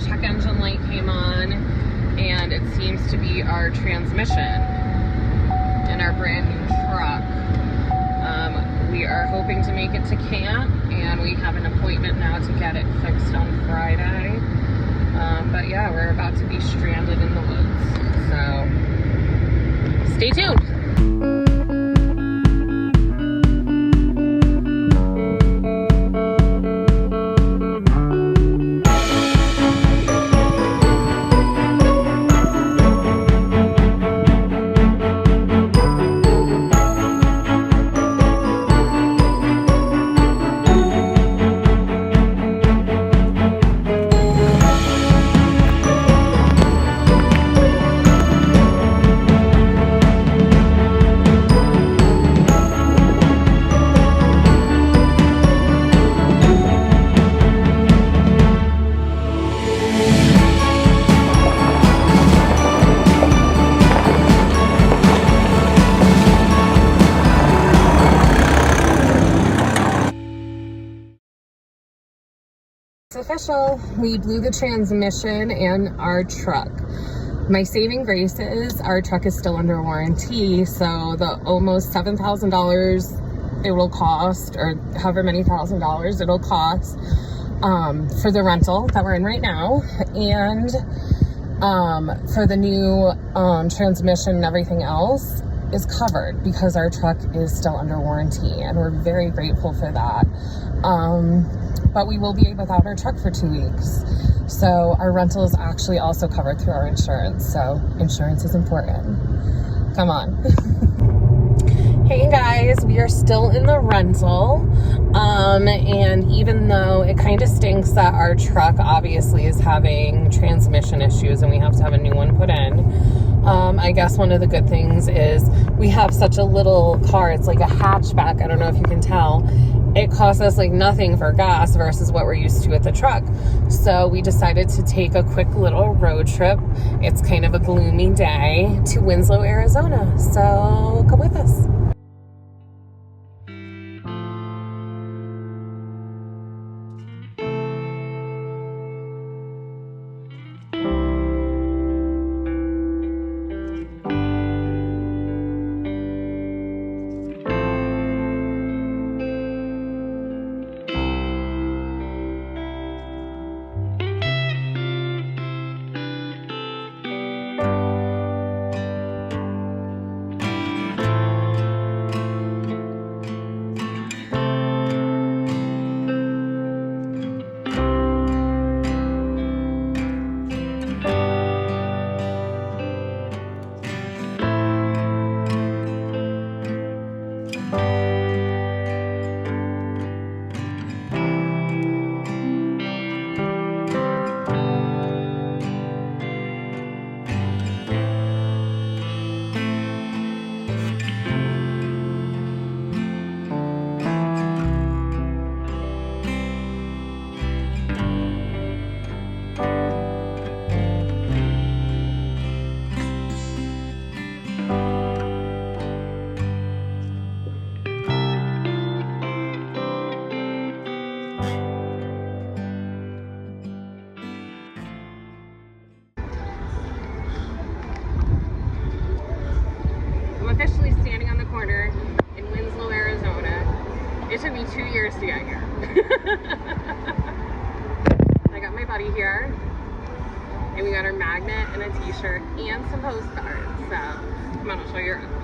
check engine light came on, and it seems to be our transmission in our brand new truck. We are hoping to make it to camp, and we have an appointment now to get it fixed on Friday. But yeah, we're about to be stranded in the woods, so stay tuned. It's official. We blew the transmission in our truck. My saving grace is our truck is still under warranty, so the almost $7,000 it will cost, or however many $1,000s it'll cost for the rental that we're in right now, and for the new transmission and everything else is covered because our truck is still under warranty, and we're very grateful for that. But we will be without our truck for 2 weeks. So our rental is actually also covered through our insurance. So insurance is important. Come on. Hey guys, we are still in the rental. And even though it kind of stinks that our truck obviously is having transmission issues and we have to have a new one put in, I guess one of the good things is we have such a little car. It's like a hatchback. I don't know if you can tell. It costs us like nothing for gas versus what we're used to with the truck. So we decided to take a quick little road trip. It's kind of a gloomy day to Winslow, Arizona. So come with us. Officially standing on the corner in Winslow, Arizona. It took me 2 years to get here. I got my buddy here, and we got our magnet and a t-shirt and some postcards. So come on, I'll show you around.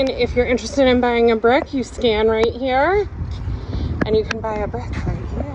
And if you're interested in buying a brick, you scan right here and you can buy a brick right here.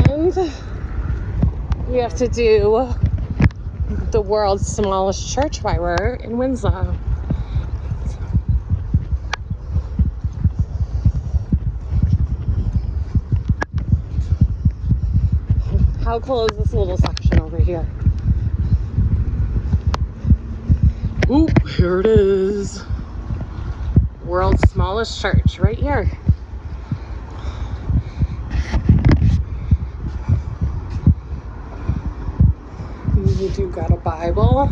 And we have to do the world's smallest church while we're in Winslow. How cool is this little section over here? Ooh, here it is. World's smallest church right here. You do got a Bible.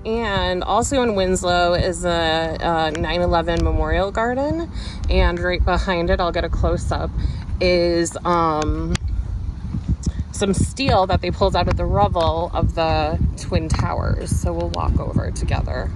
And also in Winslow is a 9/11 Memorial Garden, and right behind it, I'll get a close-up, is some steel that they pulled out of the rubble of the Twin Towers. So we'll walk over together.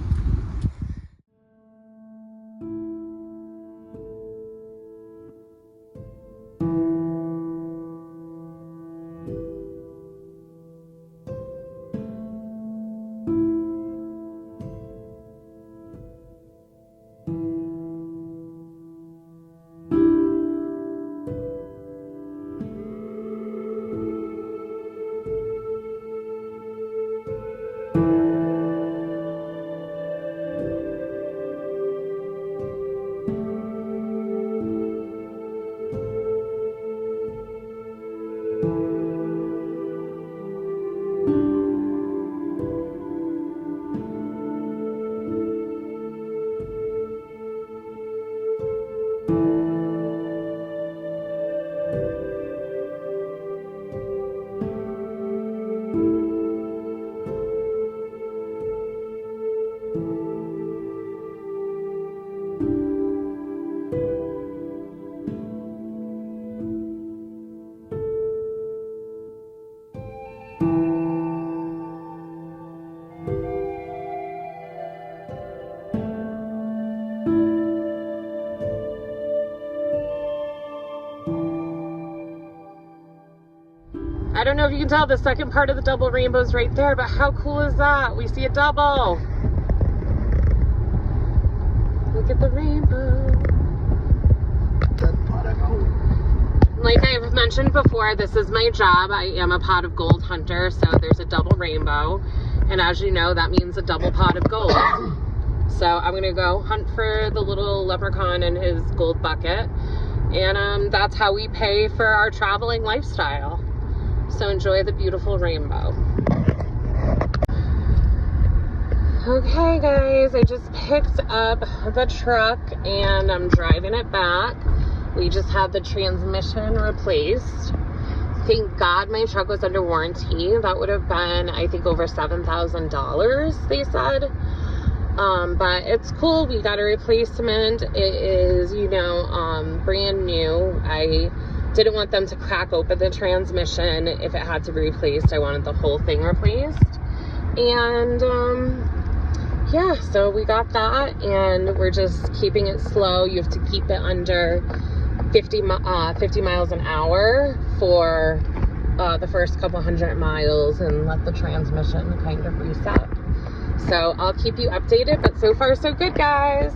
I don't know if you can tell, the second part of the double rainbow is right there, but how cool is that? We see a double. Look at the rainbow. Like I've mentioned before, this is my job. I am a pot of gold hunter, so there's a double rainbow. And as you know, that means a double pot of gold. So I'm gonna go hunt for the little leprechaun in his gold bucket. And that's how we pay for our traveling lifestyle. So enjoy the beautiful rainbow. Okay guys, I just picked up the truck and I'm driving it back. We just had the transmission replaced. Thank God my truck was under warranty. That would have been, I think, over $7,000, they said. But it's cool. We got a replacement. It is, you know, brand new. I didn't want them to crack open the transmission if it had to be replaced. I wanted the whole thing replaced. And, yeah, so we got that, and we're just keeping it slow. You have to keep it under 50 miles an hour for the first couple hundred miles and let the transmission kind of reset. So I'll keep you updated, but so far so good, guys.